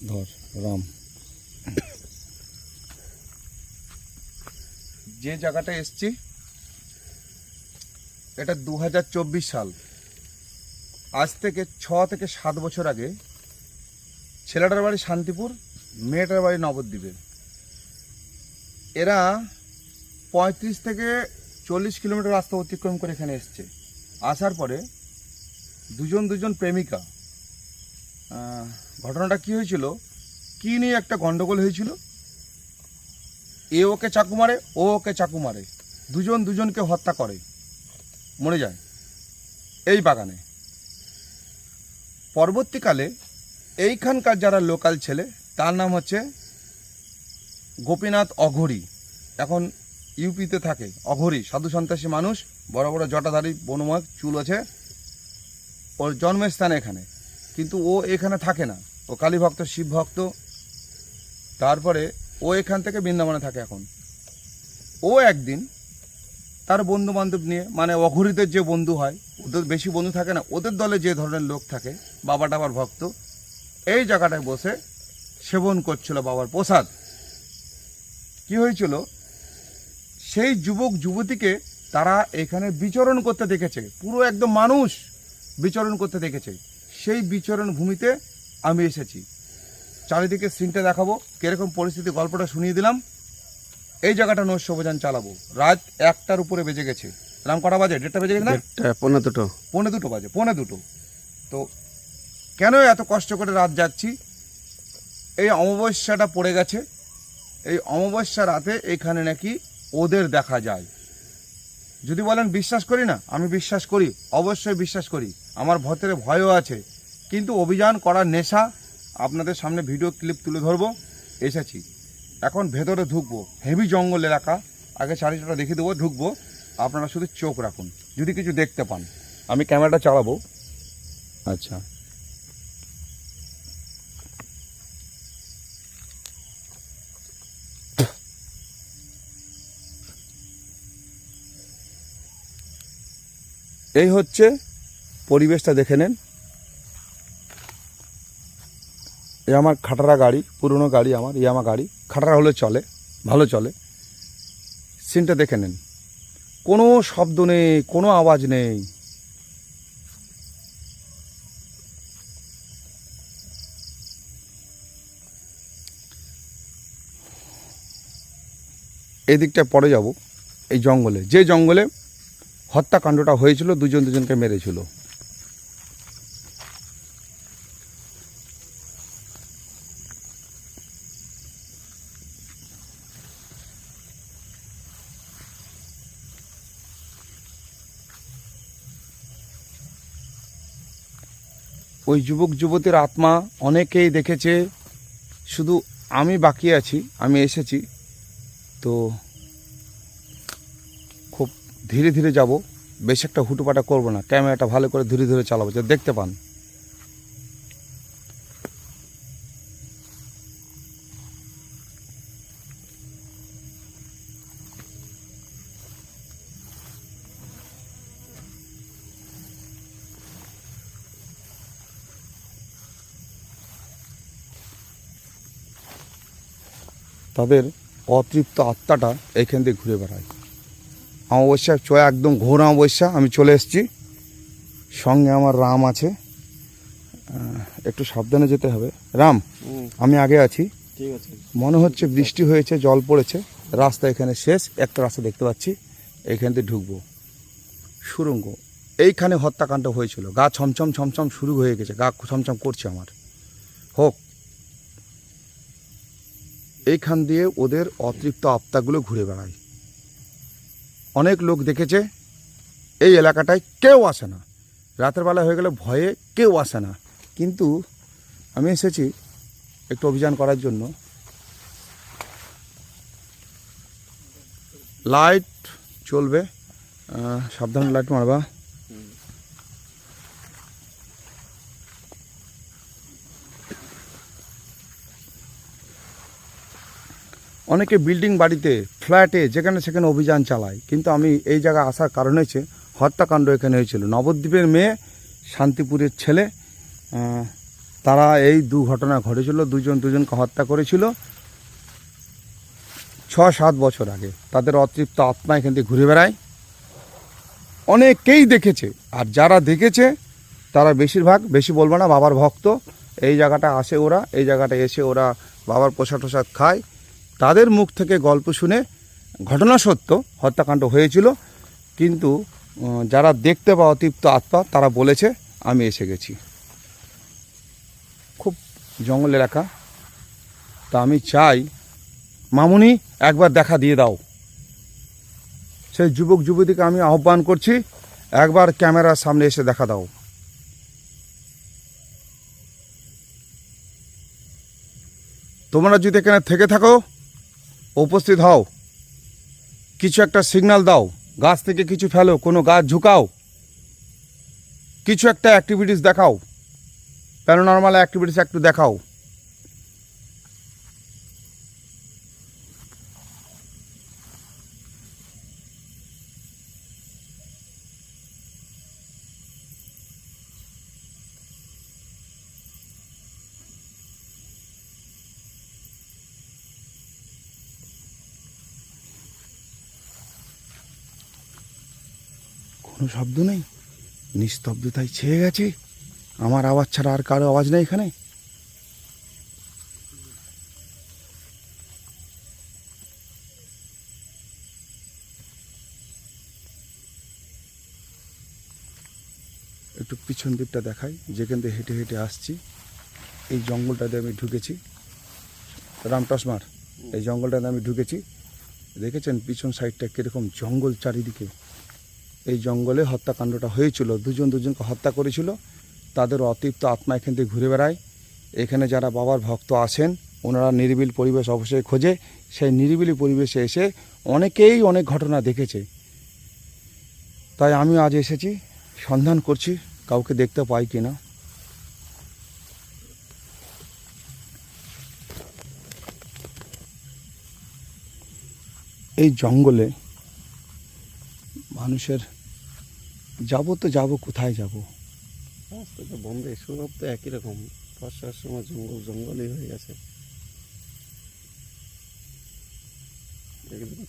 ধর রাম, যে জায়গাটা এসছি এটা 2024 সাল। আজ থেকে 6 থেকে 7 বছর আগে ছেলেটার বাড়ি শান্তিপুর, মেয়েটার বাড়ি নবদ্বীপে। এরা 35 থেকে 40 কিলোমিটার রাস্তা অতিক্রম করে এখানে এসছে। আসার পরে দুজন প্রেমিকা, ঘটনাটা কি হয়েছিল, কি নিয়ে একটা গন্ডগোল হয়েছিল। এ ওকে চাকু মারে, ও ওকে চাকু মারে, দুজনকে হত্যা করে, মরে যায় এই বাগানে। পরবর্তীকালে এইখানকার যারা লোকাল ছেলে, তার নাম হচ্ছে গোপীনাথ অঘোরী, এখন ইউপিতে থাকে। অঘোরী সাধু সন্ত্রাসী মানুষ, বড় বড় জটাধারী, বনময় চুল আছে, ওর জন্মের স্থান এখানে, কিন্তু ও এখানে থাকে না, ও কালী ভক্ত, শিব ভক্ত। তারপরে ও এখান থেকে বৃন্দাবনে থাকে এখন। ও একদিন তার বন্ধু বান্ধব নিয়ে, মানে অঘোরীদের যে বন্ধু হয়, ওদের বেশি বন্ধু থাকে না, ওদের দলে যে ধরনের লোক থাকে, বাবা টাবার ভক্ত, এই জায়গাটায় বসে সেবন করছিল বাবার প্রসাদ। কি হয়েছিল, সেই যুবক যুবতীকে তারা এখানে বিচরণ করতে দেখেছে, পুরো একদম মানুষ বিচরণ করতে দেখেছে। সেই বিচরণ ভূমিতে আমি এসেছি, চারিদিকে সিনটা দেখাবো, কিরকম পরিস্থিতি, গল্পটা শুনিয়ে দিলাম। এই জায়গাটা নৈশ অভিযান চালাবো। রাত 1টার উপরে বেজে গেছে। রাম, কটা বাজে? 1:30 বেজে গেছে না? 1:45 বাজে, 1:45। তো কেন এত কষ্ট করে রাত যাচ্ছি, এই অমাবস্যাটা পড়ে গেছে। এই অমাবস্যা রাতে এখানে নাকি ওদের দেখা যায়। যদি বলেন বিশ্বাস করি না, আমি বিশ্বাস করি, অবশ্যই বিশ্বাস করি। আমার ভেতরে ভয়ও আছে, কিন্তু অভিযান করার নেশা। আপনাদের সামনে ভিডিও ক্লিপ তুলে ধরবো, এসেছি। এখন ভেতরে ঢুকবো, হেভি জঙ্গল এলাকা। আগে চারিটা দেখিয়ে দেবো, ঢুকবো। আপনারা শুধু চোখ রাখুন, যদি কিছু দেখতে পান। আমি ক্যামেরাটা চালাবো। আচ্ছা, এই হচ্ছে পরিবেশটা, দেখে নেন। এ আমার খাটারা গাড়ি, পুরনো গাড়ি আমার, আমার গাড়ি খাটারা হলে চলে, ভালো চলে। সিনটা দেখে নেন, কোনো শব্দ নেই, কোনো আওয়াজ নেই। এই দিকটা পরে যাব, এই জঙ্গলে, যে জঙ্গলে হত্যাকাণ্ডটা হয়েছিল, দুজনকে মেরেছিল। ওই যুবক যুবতীর আত্মা অনেকেই দেখেছে, শুধু আমি বাকি আছি। আমি এসেছি তো খুব ধীরে ধীরে যাব, বেশ একটা হুটোপাটা করবো না, ক্যামেরাটা ভালো করে ধীরে ধীরে চালাবো, যাতে দেখতে পান। তাদের অতৃপ্ত আত্মাটা এইখান দিয়ে ঘুরে বেড়ায়। অমাবস্যা চয়, একদম ঘোর অমাবস্যা। আমি চলে এসেছি, সঙ্গে আমার রাম আছে। একটু সাবধানে যেতে হবে। রাম, আমি আগে আছি। ঠিক আছে। মনে হচ্ছে বৃষ্টি হয়েছে, জল পড়েছে, রাস্তা এখানে শেষ। একটা রাস্তা দেখতে পাচ্ছি, এইখান দিয়ে ঢুকবো। সুড়ঙ্গ, এইখানে হত্যাকাণ্ড হয়েছিল। গা ছমছম ছমছম শুরু হয়ে গেছে, গা ছমছম করছে আমার। হোক, এইখান দিয়ে ওদের অতৃপ্ত আত্মাগুলো ঘুরে বেড়ায়। অনেক লোক দেখেছে, এই এলাকাটায় কেউ আসে না, রাতের বেলা হয়ে গেলে ভয়ে কেউ আসে না। কিন্তু আমি এসেছি একটু অভিযান করার জন্য। লাইট চলবে, সাবধানে লাইট মারবা। অনেকে বিল্ডিং বাড়িতে, ফ্ল্যাটে, যেখানে সেখানে অভিযান চালায়, কিন্তু আমি এই জায়গায় আসার কারণ হচ্ছে হত্যাকাণ্ড এখানে হয়েছিল। নবদ্বীপের মেয়ে, শান্তিপুরের ছেলে, তারা এই দুর্ঘটনা ঘটেছিল, দুজনকে হত্যা করেছিল 6-7 বছর আগে। তাদের অতৃপ্ত আত্মা এখান থেকে ঘুরে বেড়ায়, অনেকেই দেখেছে। আর যারা দেখেছে তারা বেশিরভাগ, বেশি বলবো না, বাবার ভক্ত। এই জায়গাটা আসে ওরা, এই জায়গাটা এসে ওরা বাবার প্রসাদ টসাদ খায়। তাদের মুখ থেকে গল্প শুনে, ঘটনা সত্য, হত্যাকাণ্ড হয়েছিল, কিন্তু যারা দেখতে পাওয়া অতৃপ্ত আত্মা তারা বলেছে আমি এসে গেছি। খুব জঙ্গল এলাকা। তা আমি চাই মামুনি একবার দেখা দিয়ে দাও। সেই যুবক যুবতীকে আমি আহ্বান করছি, একবার ক্যামেরার সামনে এসে দেখা দাও। তোমরা যদি এখানে থেকে থাকো, উপস্থিত হও, কিছু একটা সিগন্যাল দাও, গাছ থেকে কিছু ফেলো, কোনো গাছ ঝুঁকাও, কিছু একটা অ্যাক্টিভিটিস দেখাও, প্যারানরমাল অ্যাক্টিভিটিস একটু দেখাও। কোনো শব্দ নেই, নিস্তব্ধতায় ছেয়ে গেছে। আমার আওয়াজ ছাড়া আর কারো আওয়াজ নেই এখানে। একটু পিছন দিকটা দেখাই, যেখান থেকে হেঁটে হেঁটে আসছি। এই জঙ্গলটাতে আমি ঢুকেছি, রামটসমার এই জঙ্গলটাতে আমি ঢুকেছি। দেখেছেন পিছন সাইডটা কীরকম জঙ্গল চারিদিকে। এই জঙ্গলে হত্যাকাণ্ডটা হয়েছিল, দুজনকে হত্যা করেছিল। তাদের অতৃপ্ত আত্মা এখান থেকে ঘুরে বেড়ায়। এখানে যারা বাবার ভক্ত আসেন, ওনারা নিরিবিলি পরিবেশ অবশ্যই খোঁজে। সেই নিরিবিলি পরিবেশে এসে অনেকেই অনেক ঘটনা দেখেছে। তাই আমি আজ এসেছি, সন্ধান করছি কাউকে দেখতে পাই কিনা। এই জঙ্গলে মানুষের যাবো কোথায় যাব? রাস্তা তো বন্ধ, সব তো একই রকম। বর্ষার সময় জঙ্গলই হয়ে গেছে।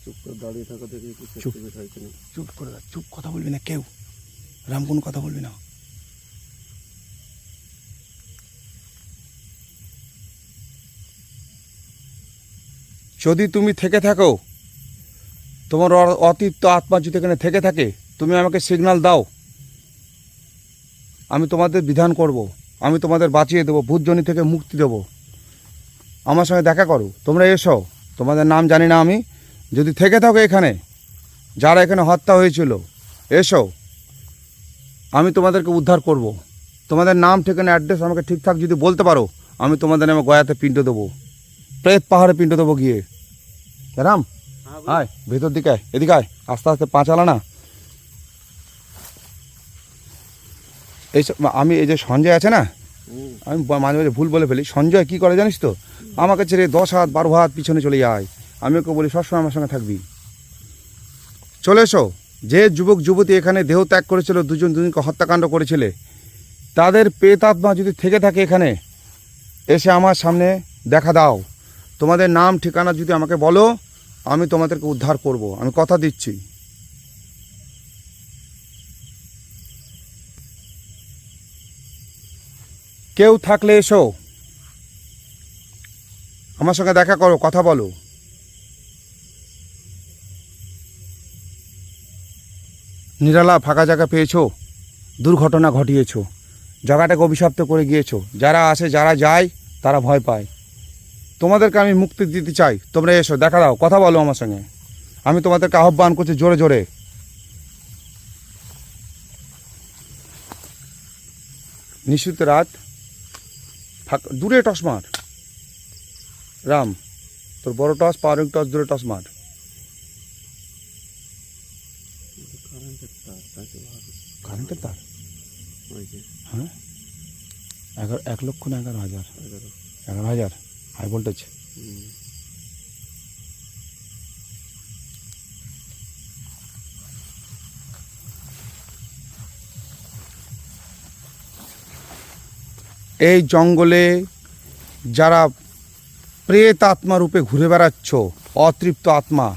চুপ করে দাঁড়িয়ে থাকা দেখে চুপ করে চুপ, কথা বলবি না কেউ, রাম কোনো কথা বলবি না। যদি তুমি থেকে থাকো, তোমার অতৃপ্ত আত্মা যদি এখানে থেকে থাকে, তুমি আমাকে সিগন্যাল দাও, আমি তোমাদের বিধান করব, আমি তোমাদের বাঁচিয়ে দেবো, ভূতজনি থেকে মুক্তি দেব। আমার সঙ্গে দেখা করো, তোমরা এসো। তোমাদের নাম জানি না আমি, যদি থেকে থাকো এখানে, যারা এখানে হত্যা হয়েছিল, এসো, আমি তোমাদেরকে উদ্ধার করব। তোমাদের নাম ঠিকানা অ্যাড্রেস আমাকে ঠিকঠাক যদি বলতে পারো, আমি তোমাদের নামে গয়াতে পিণ্ড দেবো, প্রেত পাহাড়ে পিণ্ড দেবো গিয়ে। রাম আয় ভেতর দিকে আয়, এদিকে আয়, আস্তে আস্তে পা চালা না। আমি এই যে সঞ্জয় আছে না, আমি মাঝে মাঝে ভুল বলে ফেলি। সঞ্জয় কি করে জানিস তো, আমাকে ছেড়ে 10 হাত 12 হাত পিছনে চলে যায়। আমি ওকে বলি সবসময় আমার সঙ্গে থাকবি, চলে এসো। যে যুবক যুবতী এখানে দেহ ত্যাগ করেছিল, দুজনকে হত্যাকাণ্ড করেছিলে, তাদের প্রেতাত্মা যদি থেকে থাকে এখানে, এসে আমার সামনে দেখা দাও। তোমাদের নাম ঠিকানা যদি আমাকে বলো, আমি তোমাদেরকে উদ্ধার করব, আমি কথা দিচ্ছি। কেউ থাকলে এসো, আমার সঙ্গে দেখা করো, কথা বলো। নিরালা ফাঁকা জায়গা পেয়েছো, দুর্ঘটনা ঘটিয়েছো, জায়গাটাকে অভিশপ্ত করে গিয়েছো। যারা আসে যারা যায় তারা ভয় পায়। তোমাদেরকে আমি মুক্তি দিতে চাই, তোমরা এসো, দেখা দাও, কথা বলো আমার সঙ্গে। আমি তোমাদেরকে আহ্বান করছি জোরে জোরে। নিশুত রাত, দূরে টস মার রাম, তোর বড় টস, পাওয়ারিং টস, দূরে টস মার। কারেন্টের তার, হ্যাঁ, 1,11,000 11,000 হাই ভোল্টেজ। এই জঙ্গলে যারা প্রেত আত্মা রূপে ঘুরে বেড়াচ্ছ, অতৃপ্ত আত্মা,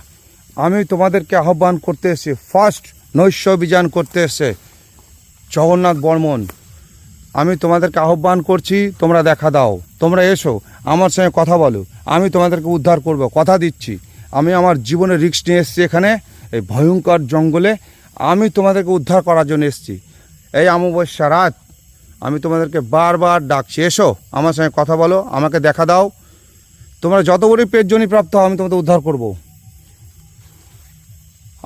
আমি তোমাদেরকে আহ্বান করতে এসে ফার্স্ট নৈশ অভিযান করতে এসে জগন্নাথ বর্মন, আমি তোমাদেরকে আহ্বান করছি, তোমরা দেখা দাও, তোমরা এসো আমার সঙ্গে কথা বলো, আমি তোমাদেরকে উদ্ধার করব, কথা দিচ্ছি। আমি আমার জীবনের রিস্ক নিয়ে এসেছি এখানে, এই ভয়ঙ্কর জঙ্গলে আমি তোমাদেরকে উদ্ধার করার জন্য এসেছি। এই অমাবস্যা রাত আমি তোমাদেরকে বারবার ডাকছি, এসো আমার সঙ্গে কথা বলো, আমাকে দেখা দাও, তোমরা যত বড়ই পেটজনি প্রাপ্ত হও আমি তোমাদের উদ্ধার করব।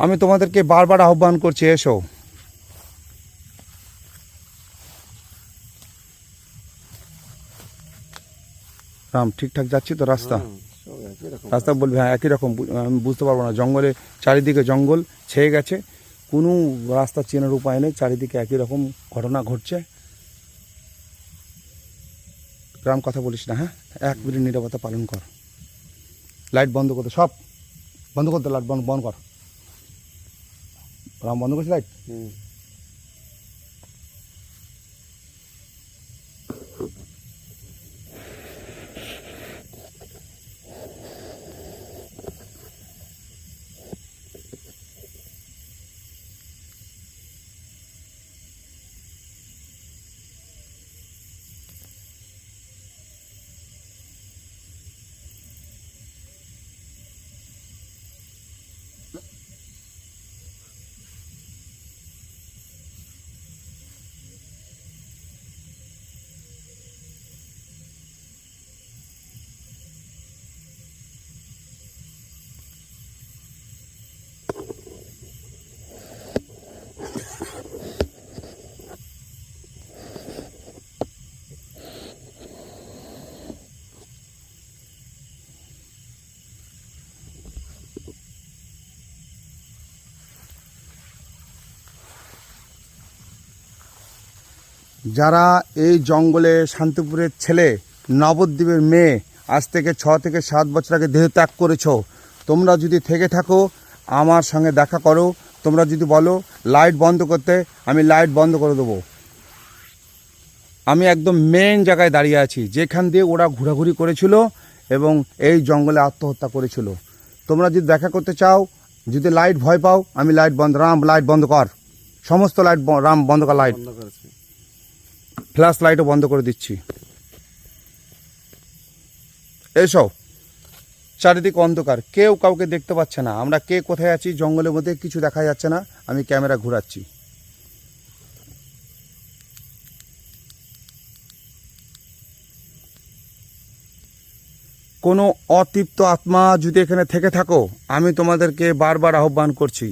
আমি তোমাদেরকে বারবার আহ্বান করছি, এসো। রাম, ঠিকঠাক যাচ্ছি তো রাস্তা? সব একই রকম। রাস্তা বলবি হ্যাঁ একই রকম, আমি বুঝতে পারবো না, জঙ্গলে চারিদিকে জঙ্গল ছেয়ে গেছে, কোনো রাস্তা চেনার উপায় নেই, চারিদিকে একই রকম ঘটনা ঘটছে। রাম, কথা বলিস না, হ্যাঁ 1 মিনিট নীরবতা পালন কর। লাইট বন্ধ করতে, সব বন্ধ করতে, লাইট বন্ধ বন্ধ কর। রাম, বন্ধ করছি লাইট? হুম। যারা এই জঙ্গলে শান্তিপুরের ছেলে, নবদ্বীপের মেয়ে, আজ থেকে 6 থেকে 7 বছর আগে দেহ ত্যাগ করেছো, তোমরা যদি থেকে থাকো আমার সঙ্গে দেখা করো। তোমরা যদি বলো লাইট বন্ধ করতে, আমি লাইট বন্ধ করে দেবো। আমি একদম মেন জায়গায় দাঁড়িয়ে আছি, যেখান দিয়ে ওরা ঘোরাঘুরি করেছিল এবং এই জঙ্গলে আত্মহত্যা করেছিল। তোমরা যদি দেখা করতে চাও, যদি লাইট ভয় পাও, আমি লাইট বন্ধ, রাম লাইট বন্ধ কর, সমস্ত লাইট রাম বন্ধ কর, লাইট বন্ধ করেছি। ফ্ল্যাশ লাইটও বন্ধ করে দিচ্ছি। এসো, চারিদিকে অন্ধকার, কেউ কাউকে দেখতে পাচ্ছে না, আমরা কে কোথায় আছি জঙ্গলের মধ্যে কিছু দেখা যাচ্ছে না, আমি ক্যামেরা ঘোরাচ্ছি। কোনো অতৃপ্ত আত্মা যদি এখানে থেকে থাকো, আমি তোমাদেরকে বারবার আহ্বান করছি,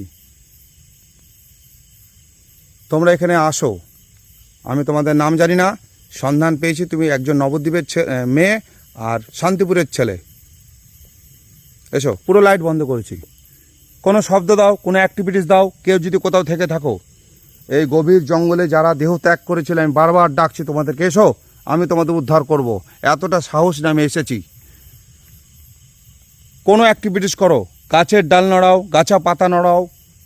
তোমরা এখানে আসো। আমি তোমাদের নাম জানি না, সন্ধান পেয়েছি তুমি একজন নবদ্বীপের মেয়ে আর শান্তিপুরের ছেলে। এসো, পুরো লাইট বন্ধ করেছি, কোনো শব্দ দাও, কোনো অ্যাক্টিভিটিস দাও, কেউ যদি কোথাও থেকে থাকো। এই গভীর জঙ্গলে যারা দেহ ত্যাগ করেছিল আমি বারবার ডাকছি তোমাদেরকে, এসো আমি তোমাদের উদ্ধার করব। এতটা সাহস নিয়ে আমি এসেছি। কোনো অ্যাক্টিভিটিস করো, গাছের ডাল নড়াও, গাছা পাতা নড়াও,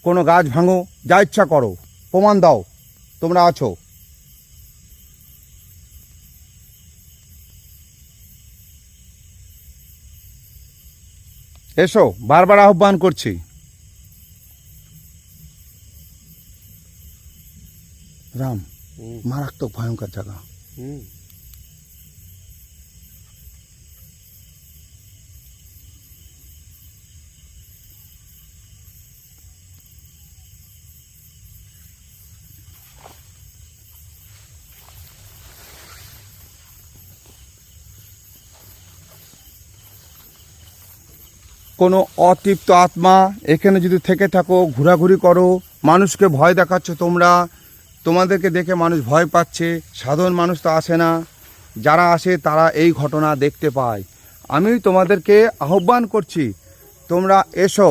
কোনো গাছ ভাঙো, যা ইচ্ছা করো, প্রমাণ দাও তোমরা আছো। এসো, বারবার আহ্বান করছি। রাম, হুম। মারাত্মক ভয়ঙ্কর জায়গা। হুম। কোনো অতৃপ্ত আত্মা এখানে যদি থেকে থাকো, ঘোরাঘুরি করো, মানুষকে ভয় দেখাচ্ছ তোমরা, তোমাদেরকে দেখে মানুষ ভয় পাচ্ছে, সাধারণ মানুষ তো আসে না, যারা আসে তারা এই ঘটনা দেখতে পায়। আমি তোমাদেরকে আহ্বান করছি, তোমরা এসো।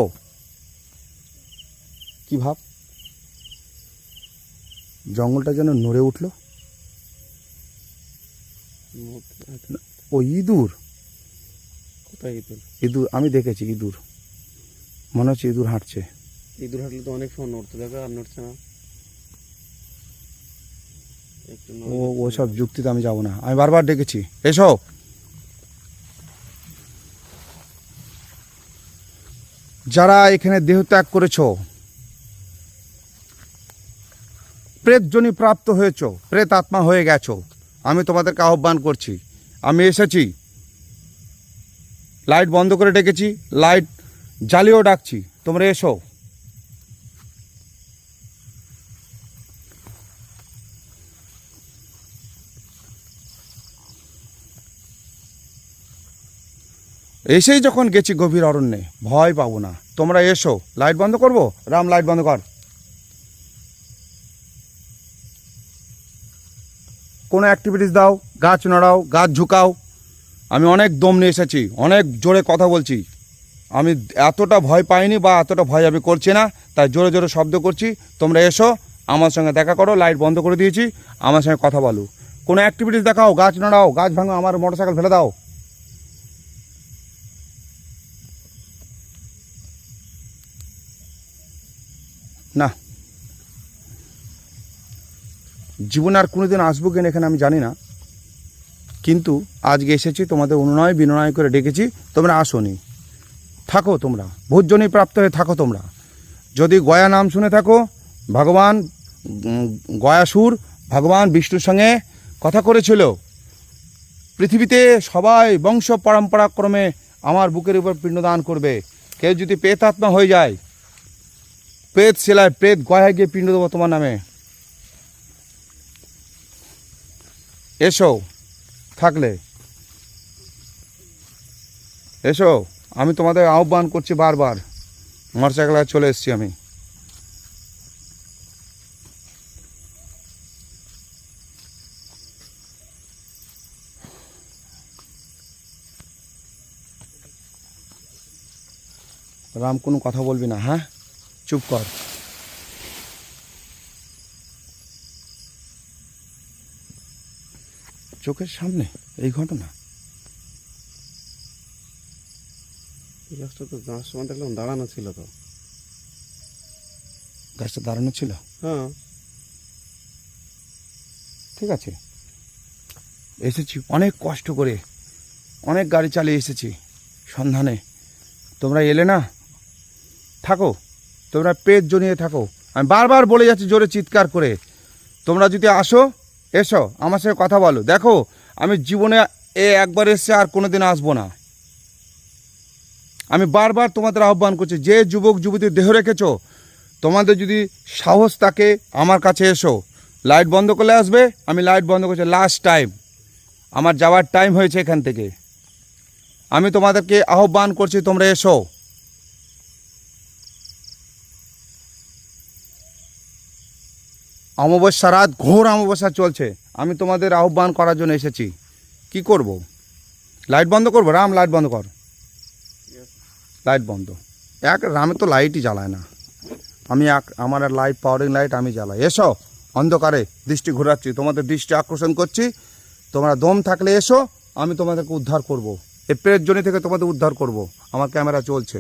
কি ভাব, জঙ্গলটা যেন নড়ে উঠলো। ও ইঁদুর, কোথায় ইঁদুর? ইঁদুর আমি দেখেছি, ইঁদুর মনে হচ্ছে ইঁদুর হাঁটছে। ইঁদুর হাঁটলে তো অনেক সময় নড়তে থাকে, আর নড়ছে না। একটু ও ওসব যুক্তিতে আমি যাব না, আমি বারবার ডেকেছি এসো। যারা এখানে দেহত্যাগ করেছো, প্রেতজনি প্রাপ্ত হয়েছো, প্রেত আত্মা হয়ে গেছো, আমি তোমাদেরকে আহ্বান করছি, আমি এসেছি। লাইট বন্ধ করে ডেকেছি, লাইট জ্বালিয়েও ডাকছি, তোমরা এসো। এসেই যখন গেছি গভীর অরণ্যে, ভয় পাবো না, তোমরা এসো। লাইট বন্ধ করবো? রাম লাইট বন্ধ কর। কোনো অ্যাক্টিভিটিস দাও, গাছ নাড়াও, গাছ ঝুঁকাও। আমি অনেক দম নিয়ে এসেছি, অনেক জোরে কথা বলছি, আমি এতটা ভয় পাইনি বা এতটা ভয় আমি করছি না, তাই জোরে জোরে শব্দ করছি। তোমরা এসো, আমার সঙ্গে দেখা করো, লাইট বন্ধ করে দিয়েছি, আমার সঙ্গে কথা বলো। কোনো অ্যাক্টিভিটিস দেখাও, গাছ নাড়াও, গাছ ভাঙো, আমার মোটরসাইকেল ফেলে দাও। না, জীবনে আর কোনোদিন আসবো কিনা এখানে আমি জানি না, কিন্তু আজকে এসেছি, তোমাদের অনুনয় বিনয় করে ডেকেছি, তোমরা আসোনি। থাকো তোমরা, ভোজজনী প্রাপ্ত হয়ে থাকো তোমরা। যদি গয়া নাম শুনে থাকো, ভগবান গয়াসুর ভগবান বিষ্ণুর সঙ্গে কথা করেছিল, পৃথিবীতে সবাই বংশ পরম্পরাক্রমে আমার বুকের উপর পিণ্ডদান করবে। কেউ যদি প্রেতাত্মা হয়ে যায়, প্রেত শিলায় প্রেত গয়ায় গিয়ে পিণ্ড দেবো তোমার নামে। এসো, থাকলে এসো, আমি তোমাদের আহ্বান করছি বারবার। মোটরসাইকেলে চলে এসেছি আমি। রাম কোনো কথা বলবি না, হ্যাঁ, চুপ কর। চোখের সামনে এই ঘটনা। এই গাছটা তো যাওয়ার সময় দেখলাম দাঁড়ানো ছিল তো। গাছটা দাঁড়ানো ছিল? হ্যাঁ, ঠিক আছে, এসেছি অনেক কষ্ট করে, অনেক গাড়ি চালিয়ে এসেছি সন্ধানে, তোমরা এলে না। থাকো, তোমরা পেট জনিয়ে থাকো। আমি বারবার বলে যাচ্ছি জোরে চিৎকার করে, তোমরা যদি আসো, এসো, আমার সঙ্গে কথা বলো। দেখো, আমি জীবনে একবার এসে আর কোনোদিন আসবো না। আমি বারবার তোমাদের আহ্বান করছি, যে যুবক যুবতীর দেহ রেখেছো, তোমাদের যদি সাহস থাকে আমার কাছে এসো। লাইট বন্ধ করলে আসবে, আমি লাইট বন্ধ করছি, লাস্ট টাইম, আমার যাওয়ার টাইম হয়েছে এখান থেকে। আমি তোমাদেরকে আহ্বান করছি, তোমরা এসো। অমাবস্যা রাত, ঘোর অমাবস্যা চলছে, আমি তোমাদের আহ্বান করার জন্য এসেছি। কি করব? লাইট বন্ধ করবো? রাম লাইট বন্ধ কর। লাইট বন্ধ। রামে তো লাইটই জ্বালায় না, আমার আর লাইট, পাওয়ারিং লাইট আমি জ্বালাই। এসো, অন্ধকারে দৃষ্টি ঘোরাচ্ছি, তোমাদের দৃষ্টি আকর্ষণ করছি, তোমরা দম থাকলে এসো, আমি তোমাদেরকে উদ্ধার করব। এই প্রেতজনি থেকে তোমাদের উদ্ধার করব। আমার ক্যামেরা চলছে,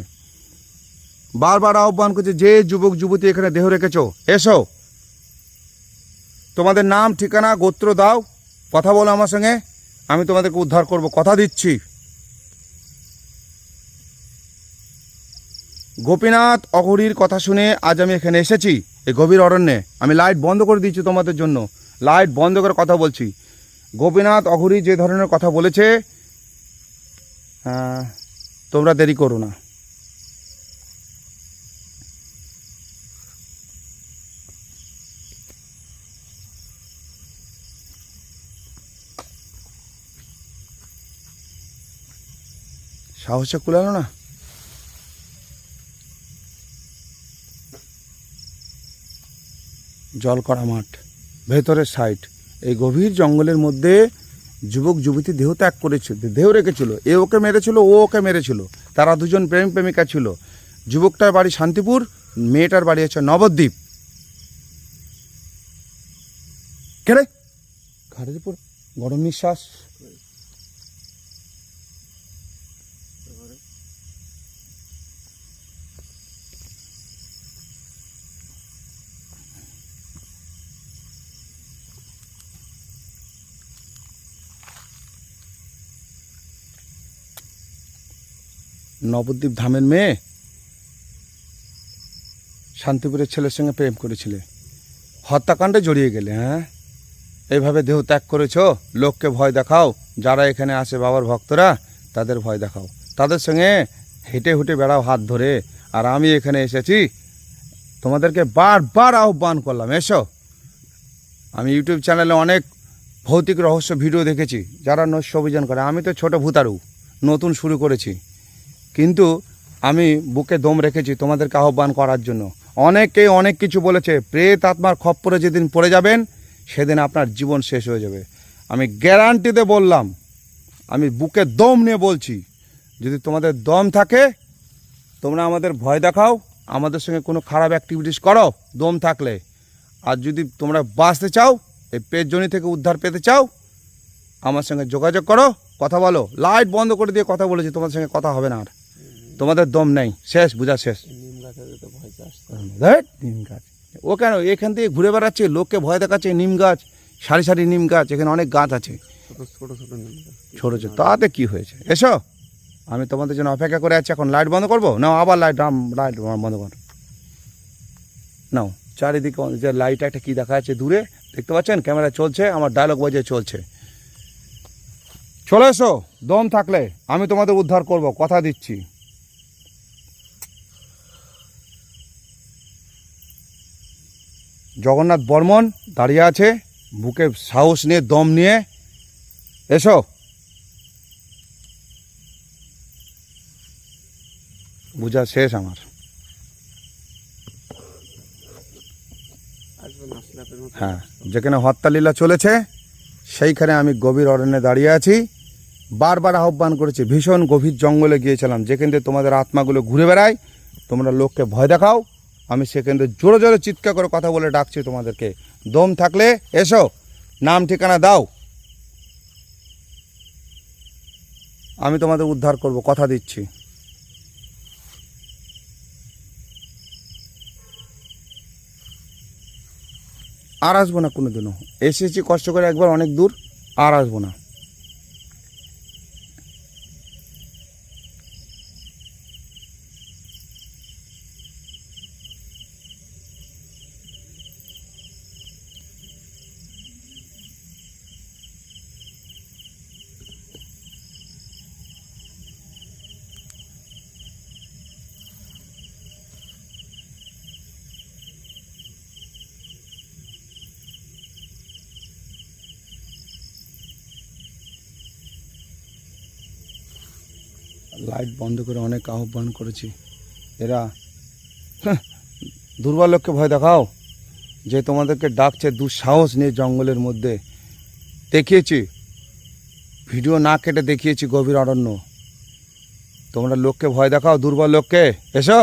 বারবার আহ্বান করছি, যে যুবক যুবতী এখানে দেহ রেখেছো, এসো। তোমাদের নাম, ঠিকানা, গোত্র দাও, কথা বলো আমার সঙ্গে, আমি তোমাদেরকে উদ্ধার করব, কথা দিচ্ছি। গোপীনাথ অঘরীর কথা শুনে আজ আমি এখানে এসেছি, এই গভীর অরণ্যে। আমি লাইট বন্ধ করে দিচ্ছি তোমাদের জন্য, লাইট বন্ধ করে কথা বলছি। গোপীনাথ অঘরী যে ধরনের কথা বলেছে, তোমরা দেরি করো না। সাহসে কুলালো না। জল করা মাঠ, ভেতরের সাইড, এই গভীর জঙ্গলের মধ্যে যুবক যুবতী দেহ ত্যাগ করেছিল, দেহ রেখেছিল। এ ওকে মেরেছিল, ও ওকে মেরেছিল। তারা দুজন প্রেম প্রেমিকা ছিল। যুবকটার বাড়ি শান্তিপুর, মেয়েটার বাড়ি হচ্ছে নবদ্বীপ। কেরে ঘাড়ের উপর গরম নিঃশ্বাস। নবদ্বীপ ধামের মেয়ে শান্তিপুরের ছেলের সঙ্গে প্রেম করেছিলে, হত্যাকাণ্ডে জড়িয়ে গেলে। হ্যাঁ, এইভাবে দেহ ত্যাগ করেছো, লোককে ভয় দেখাও, যারা এখানে আসে বাবার ভক্তরা তাদের ভয় দেখাও, তাদের সঙ্গে হেঁটে হুটে বেড়াও হাত ধরে। আর আমি এখানে এসেছি, তোমাদেরকে বারবার আহ্বান করলাম, এসো। আমি ইউটিউব চ্যানেলে অনেক ভৌতিক রহস্য ভিডিও দেখেছি, যারা নৈশ অভিযান করে। আমি তো ছোট ভূতারু, নতুন শুরু করেছি, কিন্তু আমি বুকে দম রেখেছি তোমাদেরকে আহ্বান করার জন্য। অনেকে অনেক কিছু বলেছে, প্রেত আত্মার খপ্পরে যেদিন পড়ে যাবেন সেদিন আপনার জীবন শেষ হয়ে যাবে। আমি গ্যারান্টিতে বললাম, আমি বুকে দম নিয়ে বলছি, যদি তোমাদের দম থাকে তোমরা আমাদের ভয় দেখাও, আমাদের সঙ্গে কোনো খারাপ অ্যাক্টিভিটিস করো দম থাকলে। আর যদি তোমরা বাঁচতে চাও, এই পেটজনি থেকে উদ্ধার পেতে চাও, আমার সঙ্গে যোগাযোগ করো, কথা বলো। লাইট বন্ধ করে দিয়ে কথা বলেছি, তোমাদের সঙ্গে কথা হবে না আর। তোমাদের দম নেই, শেষ, বুঝা শেষ। নিম গাছের তো ভয় আসতে ধ্যাৎ, নিম গাছ ও কেন এখান থেকে ঘুরে বেড়াচ্ছে, লোককে ভয় দেখাচ্ছে। নিম গাছ, সারি সারি নিম গাছ, এখানে অনেক গাছ আছে, ছোট ছোট ছোট নিম গাছ। ছোটো ছোটো, তাতে কি হয়েছে? এসো, আমি তোমাদের জন্য অপেক্ষা করে আছি। এখন লাইট বন্ধ করবো? নাও, আবার লাইট বন্ধ কর। নাও, চারিদিকে যে লাইট একটা কী দেখা যাচ্ছে দূরে, দেখতে পাচ্ছেন? ক্যামেরা চলছে, আমার ডায়লগ বাজে চলছে। চলে এসো, দম থাকলে আমি তোমাদের উদ্ধার করব, কথা দিচ্ছি। জগন্নাথ বর্মন দাঁড়িয়ে আছে, বুকে সাহস নিয়ে দম নিয়ে। এসো, বুঝা শেষ আমার। আসবেন আসলে আপনার মতো। হ্যাঁ, যেখানে হত্যালীলা চলেছে সেইখানে আমি গভীর অরণ্যে দাঁড়িয়ে আছি। বারবার আহ্বান করেছি, ভীষণ গভীর জঙ্গলে গিয়েছিলাম, যেখান থেকে তোমাদের আত্মাগুলো ঘুরে বেড়ায়, তোমরা লোককে ভয় দেখাও। আমি সেখান থেকে জোরে জোরে চিৎকার করে কথা বলে ডাকছি তোমাদেরকে। দম থাকলে এসো, নাম ঠিকানা দাও, আমি তোমাদের উদ্ধার করব, কথা দিচ্ছি। আর আসবো না কোনোদিনও, এসেছি কষ্ট করে একবার অনেক দূর, আর আসবো না। লাইট বন্ধ করে অনেক আহ্বান করেছি, এরা দুর্বল লোককে ভয় দেখাও, যে তোমাদেরকে ডাকছে দুঃসাহস নিয়ে জঙ্গলের মধ্যে। দেখিয়েছি, ভিডিও না কেটে দেখিয়েছি গভীর অরণ্য। তোমরা লোককে ভয় দেখাও, দুর্বল লোককে। এসো,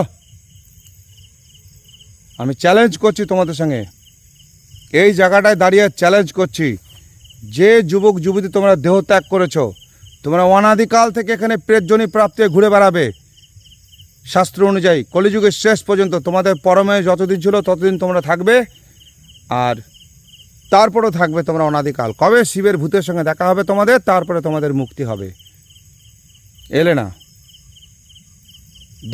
আমি চ্যালেঞ্জ করছি তোমাদের সঙ্গে, এই জায়গাটায় দাঁড়িয়ে চ্যালেঞ্জ করছি। যে যুবক যুবতী তোমরা দেহ ত্যাগ করেছো, তোমরা অনাদিকাল থেকে এখানে প্রেতজনি প্রাপ্তি ঘুরে বেড়াবে। শাস্ত্র অনুযায়ী কলিযুগের শেষ পর্যন্ত তোমাদের পরমে যতদিন ছিল ততদিন তোমরা থাকবে, আর তারপরেও থাকবে তোমরা অনাদিকাল। কবে শিবের ভূতের সঙ্গে দেখা হবে তোমাদের, তারপরে তোমাদের মুক্তি হবে। এলে না,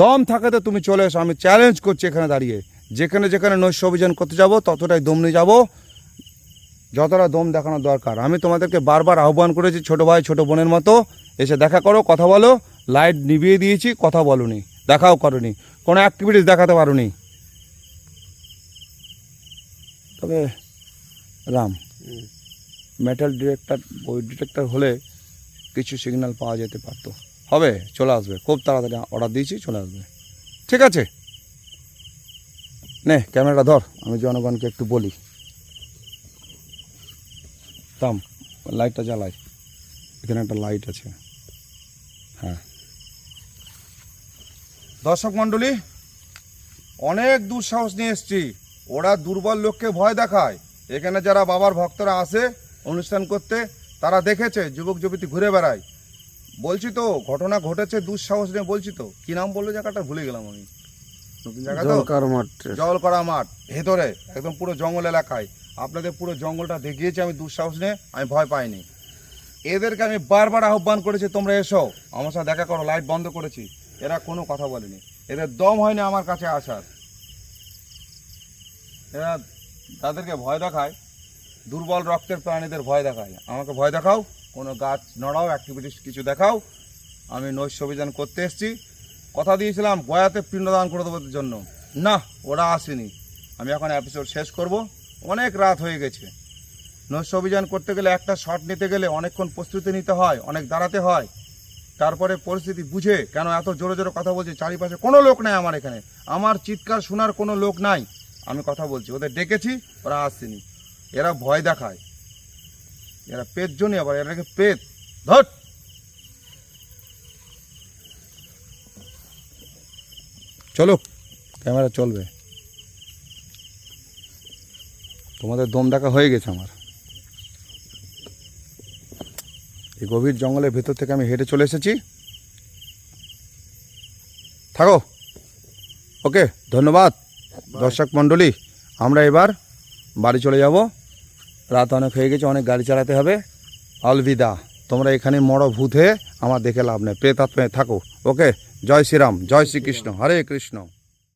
দম থাকে তো তুমি চলে এসো। আমি চ্যালেঞ্জ করছি এখানে দাঁড়িয়ে, যেখানে যেখানে নৈশ অভিযান করতে যাব ততটাই দম নিয়ে যাবো, যতটা দম দেখানো দরকার। আমি তোমাদেরকে বারবার আহ্বান করেছি, ছোট ভাই ছোট বোনের মতো, এসে দেখা করো, কথা বলো। লাইট নিভিয়ে দিয়েছি, কথা বলোনি, দেখাও করোনি, কোনো অ্যাক্টিভিটিস দেখাতে পারোনি। তবে রাম, মেটাল ডিটেক্টর হলে কিছু সিগন্যাল পাওয়া যেতে পারতো। হবে, চলে আসবে, খুব তাড়াতাড়ি অর্ডার দিয়েছি, চলে আসবে। ঠিক আছে, নে ক্যামেরাটা ধর, আমি জনগণকে একটু বলি। থাম, লাইটটা জ্বালাই, এখানে একটা লাইট আছে। হ্যাঁ, দর্শক মণ্ডলী, অনেক দুঃসাহস নিয়ে এসছি। ওরা দুর্বল লোককে ভয় দেখায়। এখানে যারা বাবার ভক্তরা আসে অনুষ্ঠান করতে, তারা দেখেছে যুবক যুবতী ঘুরে বেড়ায়। বলছি তো, ঘটনা ঘটেছে, দুঃসাহস নিয়ে বলছি তো। কি নাম বললো জায়গাটা, ভুলে গেলাম আমি। নতুন জায়গা তো, জলকরা মাঠ, ভেতরে একদম পুরো জঙ্গল এলাকায়। আপনাদের পুরো জঙ্গলটা দেখিয়েছি আমি দুঃসাহস নিয়ে, আমি ভয় পাইনি। এদেরকে আমি বারবার আহ্বান করেছি, তোমরা এসো, আমার সাথে দেখা করো। লাইট বন্ধ করেছি, এরা কোনো কথা বলেনি, এদের দম হয়নি আমার কাছে আসার। এরা তাদেরকে ভয় দেখায়, দুর্বল রক্তের প্রাণীদের ভয় দেখায়। আমাকে ভয় দেখাও, কোনো গাছ নড়াও, অ্যাক্টিভিটিস কিছু দেখাও, আমি নৈশ অভিযান করতে এসেছি। কথা দিয়েছিলাম গয়াতে পিণ্ডদান করে দেওয়ার জন্য, না ওরা আসেনি। আমি এখন এপিসোড শেষ করব, অনেক রাত হয়ে গেছে। নৈশ অভিযান করতে গেলে একটা শট নিতে গেলে অনেকক্ষণ প্রস্তুতি নিতে হয়, অনেক দাঁড়াতে হয়, তারপরে পরিস্থিতি বুঝে। কেন এত জোরে জোরে কথা বলছি, চারিপাশে কোনো লোক নাই আমার এখানে, আমার চিৎকার শোনার কোনো লোক নাই। আমি কথা বলছি, ওদের ডেকেছি, ওরা আসেনি। এরা ভয় দেখায়, এরা পেট জনি, আবার এটাকে পেট ধর। চলো, ক্যামেরা চলবে। তোমাদের দম দেখা হয়ে গেছে আমার। এই গভীর জঙ্গলের ভেতর থেকে আমি হেঁটে চলে এসেছি। থাকো, ওকে, ধন্যবাদ দর্শক মণ্ডলী। আমরা এবার বাড়ি চলে যাব, রাত অনেক হয়ে গেছে, অনেক গাড়ি চালাতে হবে। অলবিদা, তোমরা এখানে মরো ভূত হয়ে আমার দেখে লাভ নেই, প্রেতাত্মায় থাকো। ওকে, জয় শ্রীরাম, জয় শ্রীকৃষ্ণ, হরে কৃষ্ণ।